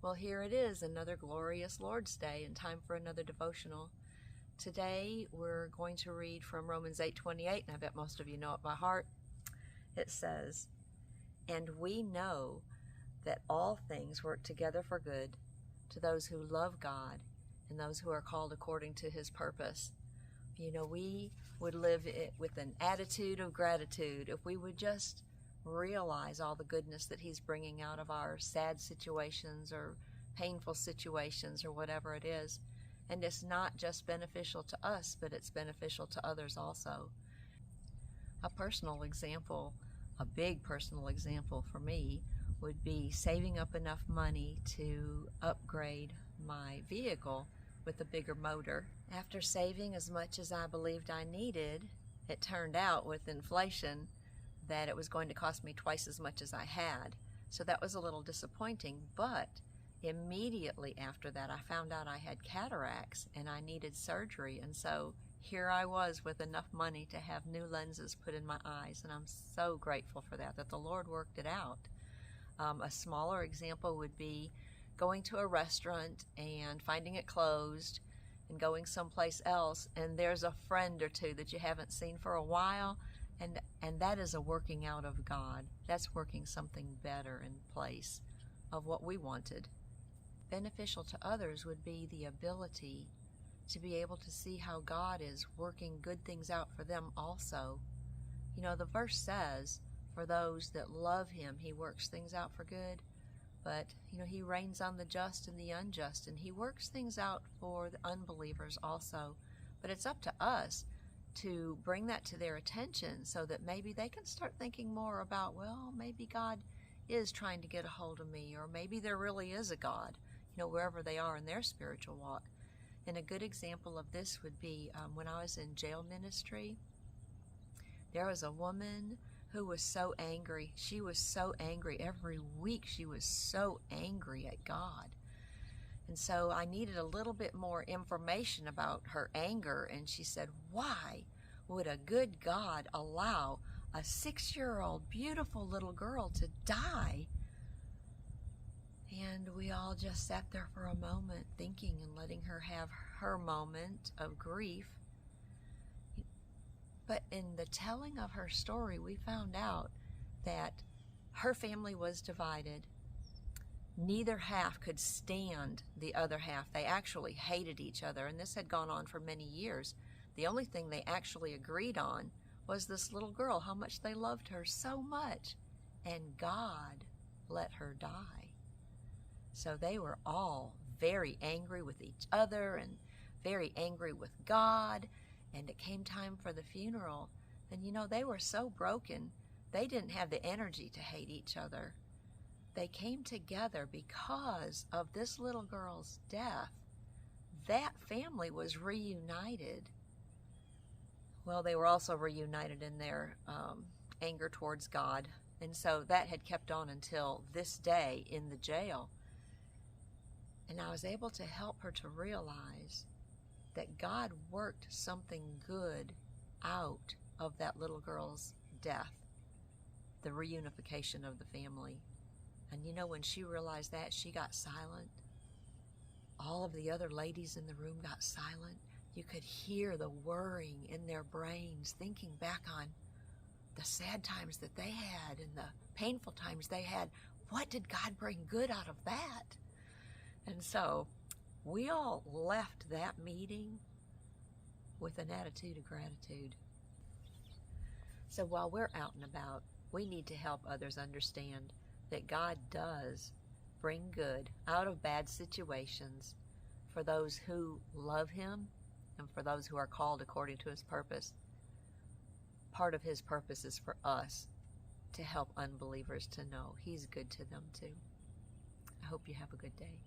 Well, here it is, another glorious Lord's Day, and time for another devotional. Today we're going to read from Romans 8:28, and I bet most of you know it by heart. It says, "And we know that all things work together for good to those who love God and those who are called according to His purpose." You know, we would live it with an attitude of gratitude if we would just realize all the goodness that He's bringing out of our sad situations or painful situations or whatever it is. And it's not just beneficial to us, but it's beneficial to others also. A personal example, a big personal example for me, would be saving up enough money to upgrade my vehicle with a bigger motor. After saving as much as I believed I needed, it turned out with inflation that it was going to cost me twice as much as I had. So that was a little disappointing, but immediately after that I found out I had cataracts and I needed surgery, and so here I was with enough money to have new lenses put in my eyes, and I'm so grateful for that the Lord worked it out. A smaller example would be going to a restaurant and finding it closed and going someplace else, and there's a friend or two that you haven't seen for a while, and that is a working out of God. That's working something better in place of what we wanted. Beneficial to others would be the ability to be able to see how God is working good things out for them also. You know, the verse says, for those that love Him, He works things out for good. But, you know, He reigns on the just and the unjust, and He works things out for the unbelievers also. But it's up to us to bring that to their attention so that maybe they can start thinking more about, well, maybe God is trying to get a hold of me, or maybe there really is a God, you know, wherever they are in their spiritual walk. And a good example of this would be when I was in jail ministry, there was a woman who was so angry. She was so angry. Every week she was so angry at God. And so I needed a little bit more information about her anger. And she said, why would a good God allow a 6-year-old beautiful little girl to die? And we all just sat there for a moment thinking and letting her have her moment of grief. But in the telling of her story, we found out that her family was divided. Neither half could stand the other half. They actually hated each other, and this had gone on for many years. The only thing they actually agreed on was this little girl, how much they loved her so much, and God let her die. So they were all very angry with each other and very angry with God, and it came time for the funeral. And you know, they were so broken, they didn't have the energy to hate each other. They came together because of this little girl's death. That family was reunited. Well, they were also reunited in their anger towards God. And so that had kept on until this day in the jail. And I was able to help her to realize that God worked something good out of that little girl's death, the reunification of the family. And you know, when she realized that, she got silent. All of the other ladies in the room got silent. You could hear the whirring in their brains, thinking back on the sad times that they had and the painful times they had. What did God bring good out of that? And so we all left that meeting with an attitude of gratitude. So while we're out and about, we need to help others understand that God does bring good out of bad situations for those who love Him and for those who are called according to His purpose. Part of His purpose is for us to help unbelievers to know He's good to them too. I hope you have a good day.